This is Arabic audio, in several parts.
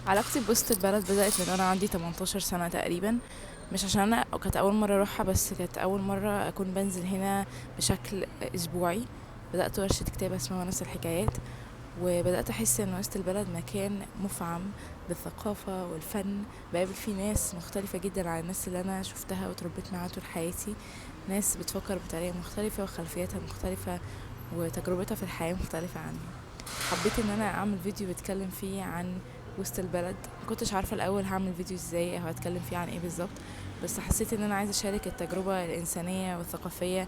علاقتي بوسط البلد بدأت من وانا عندي 18 سنة تقريبا. مش عشان انا كانت اول مرة اروحها، بس كانت اول مرة اكون بنزل هنا بشكل اسبوعي. بدأت ورشة كتابة اسمها ونس الحكايات، وبدأت أحس إن وسط البلد مكان مفعم بالثقافة والفن. بقابل فيه ناس مختلفة جدا عن الناس اللي أنا شفتها وتربيت معاها طول حياتي. ناس بتفكر بطريقة مختلفة وخلفياتها مختلفة وتجربتها في الحياة مختلفة عني. حبيت إن أنا أعمل فيديو بتكلم فيه عن وسط البلد. مكنتش عارفة الأول هعمل فيديو ازاي أو هتكلم فيه عن ايه بالظبط، بس حسيت إن أنا عايزة أشارك التجربة الإنسانية والثقافية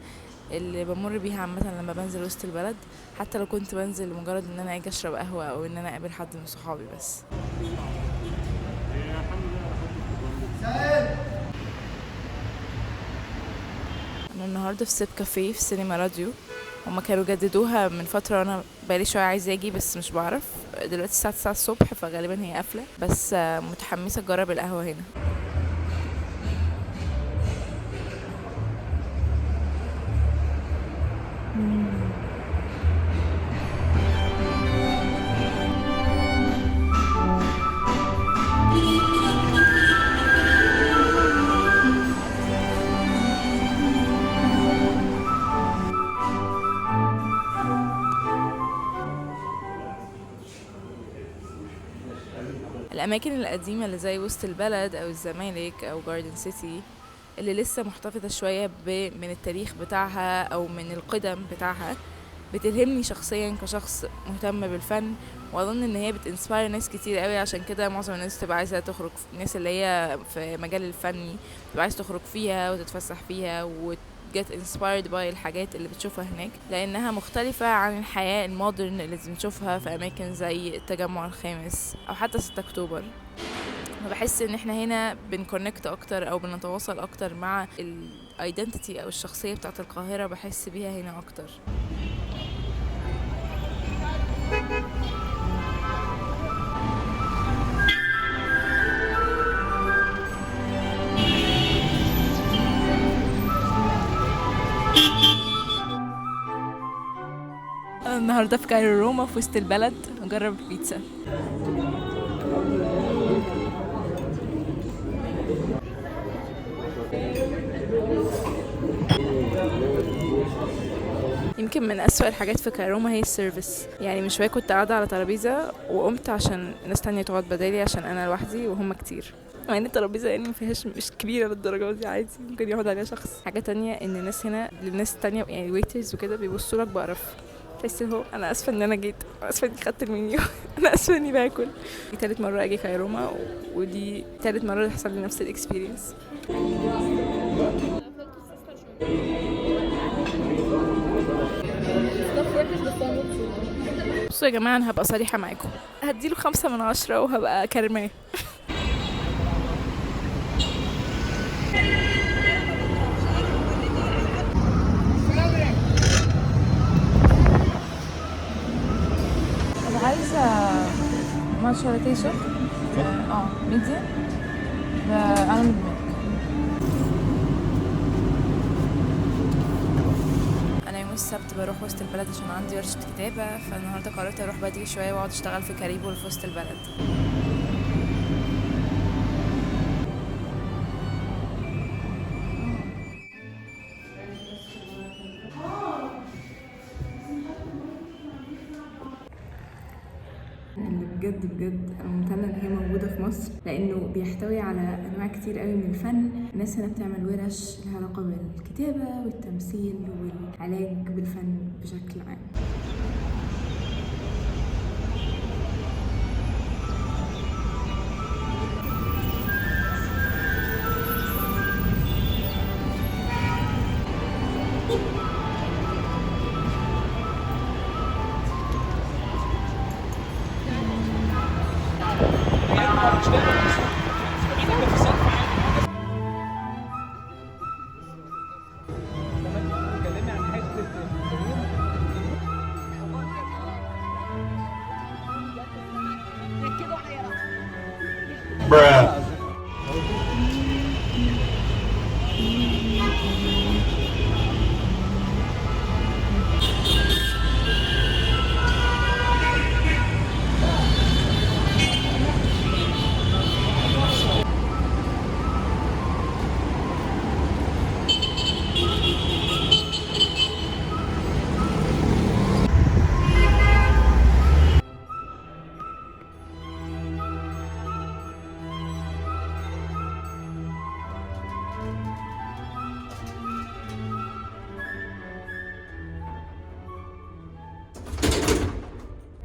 اللي بمر بيها عامة لما بنزل وسط البلد، حتى لو كنت بنزل لمجرد ان انا اجي اشرب قهوة او ان انا اقابل حد من صحابي بس. انا النهارده في سيب كافيه في سينما راديو. هما كانوا جددوها من فترة وانا بقالي شوية عايزة اجي بس مش بعرف. دلوقتي الساعة 9 الصبح فغالبا هي قافلة، بس متحمسة اجرب القهوة هنا. الأماكن القديمة اللي زي وسط البلد أو الزمالك أو جاردن سيتي، اللي لسه محتفظة شوية من التاريخ بتاعها أو من القدم بتاعها، بتلهمني شخصيا كشخص مهتم بالفن. واظن ان هي بتنسباير ناس كتير قوي، عشان كده معظم الناس تبقى عايزه تخرج، الناس اللي هي في مجال الفني تبقى عايزه تخرج فيها وتتفسح فيها وتجت انسبايرد باي الحاجات اللي بتشوفها هناك، لانها مختلفه عن الحياه المودرن اللي بنشوفها في اماكن زي التجمع الخامس او حتى 6 اكتوبر. بحس ان احنا هنا بنكونكت اكتر او بنتواصل اكتر مع الايدنتيتي او الشخصيه بتاعت القاهره، بحس بيها هنا اكتر. أنا النهارده في كايرو روما في وسط البلد نجرب البيتزا. يمكن من أسوأ الحاجات في كايروما هي السيرفيس. يعني من شوية كنت قاعدة على ترابيزة وقمت عشان ناس تانية تقعد بدالي عشان أنا لوحدي وهم كتير، مع ان الترابيزة يعني مفيهاش، مش كبيرة للدرجة دي، عادي ممكن يقعد عليها شخص. حاجة تانية ان الناس هنا للناس التانية يعني ويترز وكده بيبصوا لك بقرف. تحس هو انا اسفه ان انا جيت، اسفه اني خدت المنيو انا اسفه اني باكل. دي تالت مره اجي كايروما ودي تالت مره تحصل لي نفس الاكسبيرينس. بصوا يا جماعه، انا هبقى صريحه معاكم، هديله 5 من 10 وهبقى كرماه. انا عايزه ماتشا لاتيه سخن، ميديم بالمند ميلك. انا يوم السبت بروح وسط البلد عشان عندي ورشه كتابه، فالنهارده قررت اروح بدري شويه واقعد اشتغل في كاريبو في وسط البلد. اللي بجد بجد انا ممتنه ان هي موجوده في مصر، لانه بيحتوي على انواع كتير قوي من الفن. الناس هنا بتعمل ورش لها علاقه بالكتابه والتمثيل والعلاج بالفن بشكل عام. Bruh.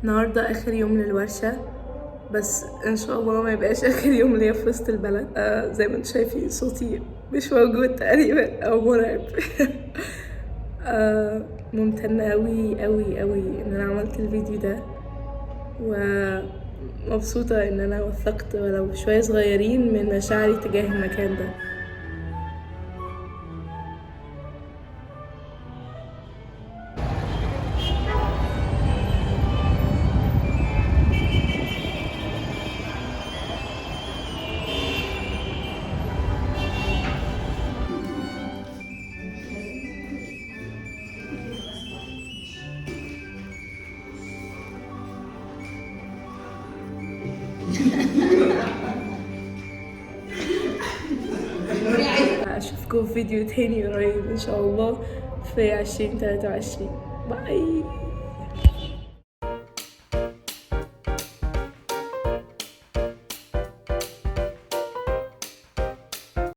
النهاردة آخر يوم للورشة، بس إن شاء الله ما يبقاش آخر يوم ليا في وسط البلد. زي ما انتوا شايفين صوتي مش موجود تقريبا أو مرعب. ممتنة أوي أوي أوي إن أنا عملت الفيديو ده، ومبسوطة إن أنا وثقت ولو شوية صغيرين من مشاعري تجاه المكان ده. أشوفكم في فيديو تاني قريب إن شاء الله في 2023. باي.